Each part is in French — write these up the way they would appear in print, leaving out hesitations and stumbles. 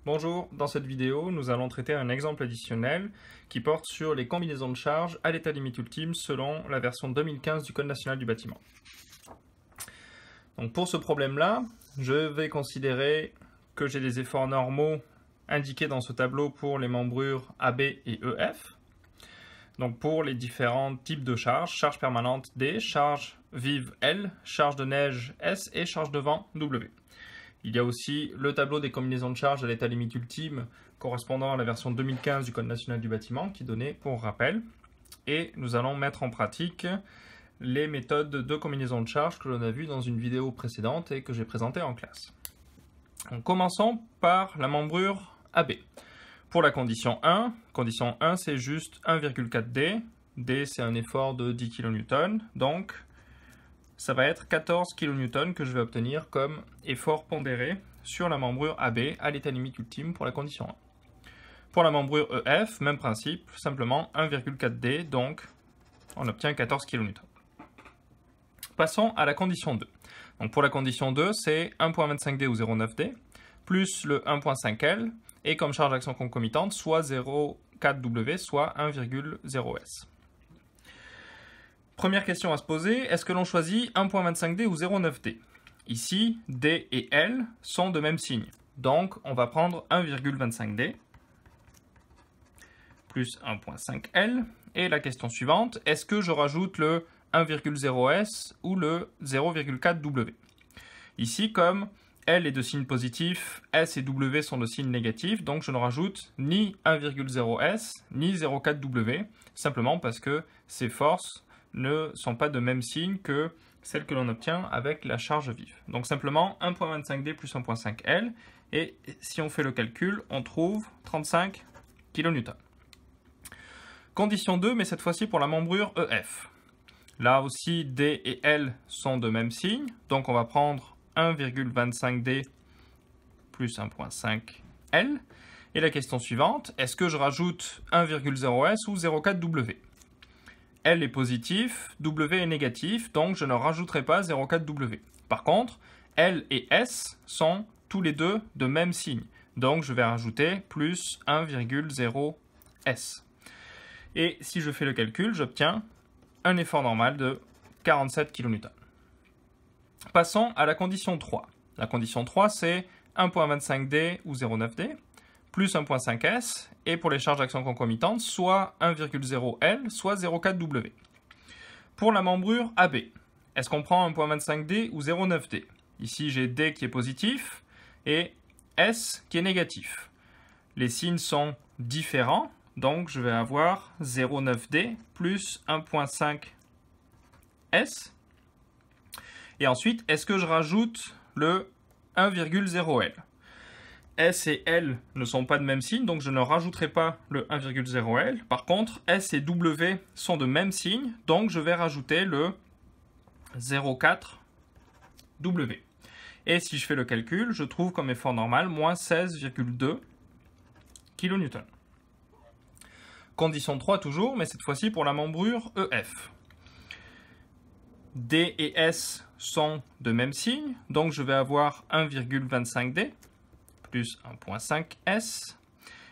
Bonjour, dans cette vidéo, nous allons traiter un exemple additionnel qui porte sur les combinaisons de charges à l'état limite ultime selon la version 2015 du Code national du bâtiment. Donc pour ce problème-là, je vais considérer que j'ai des efforts normaux indiqués dans ce tableau pour les membrures AB et EF. Donc pour les différents types de charges, charge permanente D, charge vive L, charge de neige S et charge de vent W. Il y a aussi le tableau des combinaisons de charges à l'état limite ultime correspondant à la version 2015 du Code national du bâtiment qui est donné pour rappel. Et nous allons mettre en pratique les méthodes de combinaison de charges que l'on a vues dans une vidéo précédente et que j'ai présentée en classe. Donc, commençons par la membrure AB. Pour la condition 1 c'est juste 1,4 D. D c'est un effort de 10 kN, donc ça va être 14 kN que je vais obtenir comme effort pondéré sur la membrure AB à l'état limite ultime pour la condition 1. Pour la membrure EF, même principe, simplement 1,4 D, donc on obtient 14 kN. Passons à la condition 2. Donc pour la condition 2, c'est 1,25 D ou 0,9 D, plus le 1,5 L, et comme charge action concomitante, soit 0,4 W, soit 1,0 S. Première question à se poser, est-ce que l'on choisit 1,25D ou 0,9D? Ici, D et L sont de même signe. Donc, on va prendre 1,25D plus 1,5L. Et la question suivante, est-ce que je rajoute le 1,0S ou le 0,4W? Ici, comme L est de signe positif, S et W sont de signe négatif, donc je ne rajoute ni 1,0S ni 0,4W, simplement parce que ces forces ne sont pas de même signe que celles que l'on obtient avec la charge vive. Donc simplement 1,25D plus 1,5L, et si on fait le calcul, on trouve 35 kN. Condition 2, mais cette fois-ci pour la membrure EF. Là aussi, D et L sont de même signe, donc on va prendre 1,25D plus 1,5L. Et la question suivante, est-ce que je rajoute 1,0S ou 0,4W? L est positif, W est négatif, donc je ne rajouterai pas 0,4W. Par contre, L et S sont tous les deux de même signe, donc je vais rajouter plus 1,0S. Et si je fais le calcul, j'obtiens un effort normal de 47 kN. Passons à la condition 3. La condition 3, c'est 1,25D ou 0,9D, plus 1,5S, et pour les charges d'action concomitantes, soit 1,0L, soit 0,4W. Pour la membrure AB, est-ce qu'on prend 1,25D ou 0,9D? Ici, j'ai D qui est positif et S qui est négatif. Les signes sont différents, donc je vais avoir 0,9D plus 1,5S. Et ensuite, est-ce que je rajoute le 1,0L? S et L ne sont pas de même signe, donc je ne rajouterai pas le 1,0L. Par contre, S et W sont de même signe, donc je vais rajouter le 0,4W. Et si je fais le calcul, je trouve comme effort normal moins 16,2 kN. Condition 3 toujours, mais cette fois-ci pour la membrure EF. D et S sont de même signe, donc je vais avoir 1,25D plus 1,5S.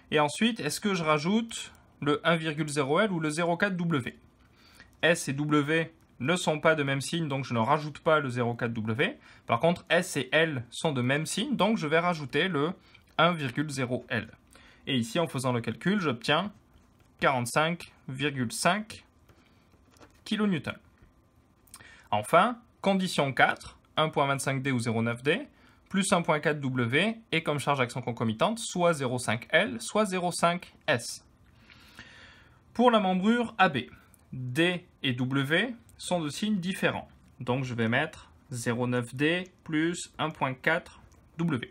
Et ensuite, est-ce que je rajoute le 1,0L ou le 0,4W? S et W ne sont pas de même signe, donc je ne rajoute pas le 0,4W. Par contre, S et L sont de même signe, donc je vais rajouter le 1,0L. Et ici, en faisant le calcul, j'obtiens 45,5 kN. Enfin, condition 4, 1,25D ou 0,9D, plus 1,4W, et comme charge action concomitante, soit 0,5L, soit 0,5S. Pour la membrure AB, D et W sont de signes différents. Donc je vais mettre 0,9D plus 1,4W.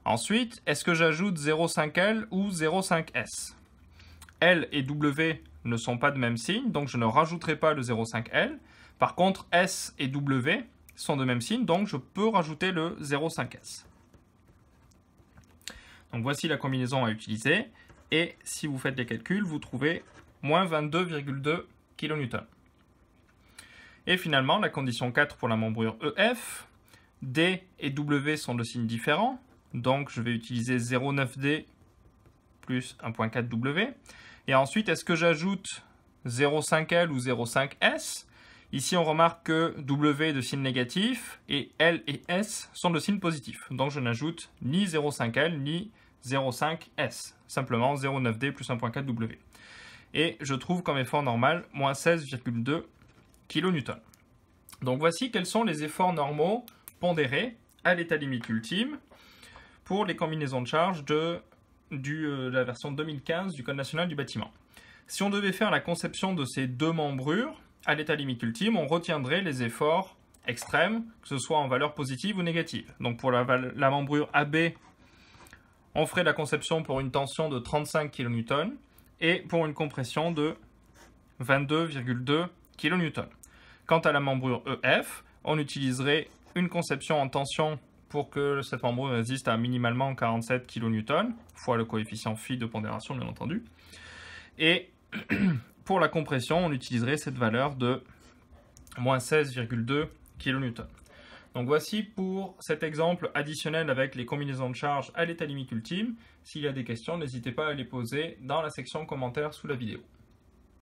Ensuite, est-ce que j'ajoute 0,5L ou 0,5S? L et W ne sont pas de même signe, donc je ne rajouterai pas le 0,5L. Par contre, S et W sont de même signe, donc je peux rajouter le 0,5S. Donc voici la combinaison à utiliser, et si vous faites les calculs, vous trouvez moins 22,2 kN. Et finalement, la condition 4 pour la membrure EF, D et W sont de signes différents, Donc, je vais utiliser 0,9D plus 1.4W. Et ensuite, est-ce que j'ajoute 0,5L ou 0,5S? Ici, on remarque que W est de signe négatif et L et S sont de signe positif. Donc, je n'ajoute ni 0,5L ni 0,5S. Simplement 0,9D plus 1.4W. Et je trouve comme effort normal moins 16,2 kN. Donc, voici quels sont les efforts normaux pondérés à l'état limite ultime pour les combinaisons de charges de la version 2015 du Code national du bâtiment. Si on devait faire la conception de ces deux membrures à l'état limite ultime, on retiendrait les efforts extrêmes, que ce soit en valeur positive ou négative. Donc pour la membrure AB, on ferait la conception pour une tension de 35 kN et pour une compression de 22,2 kN. Quant à la membrure EF, on utiliserait une conception en tension pour que cette membrure résiste à minimalement 47 kN, fois le coefficient phi de pondération, bien entendu. Et pour la compression, on utiliserait cette valeur de moins 16,2 kN. Donc voici pour cet exemple additionnel avec les combinaisons de charges à l'état limite ultime. S'il y a des questions, n'hésitez pas à les poser dans la section commentaires sous la vidéo.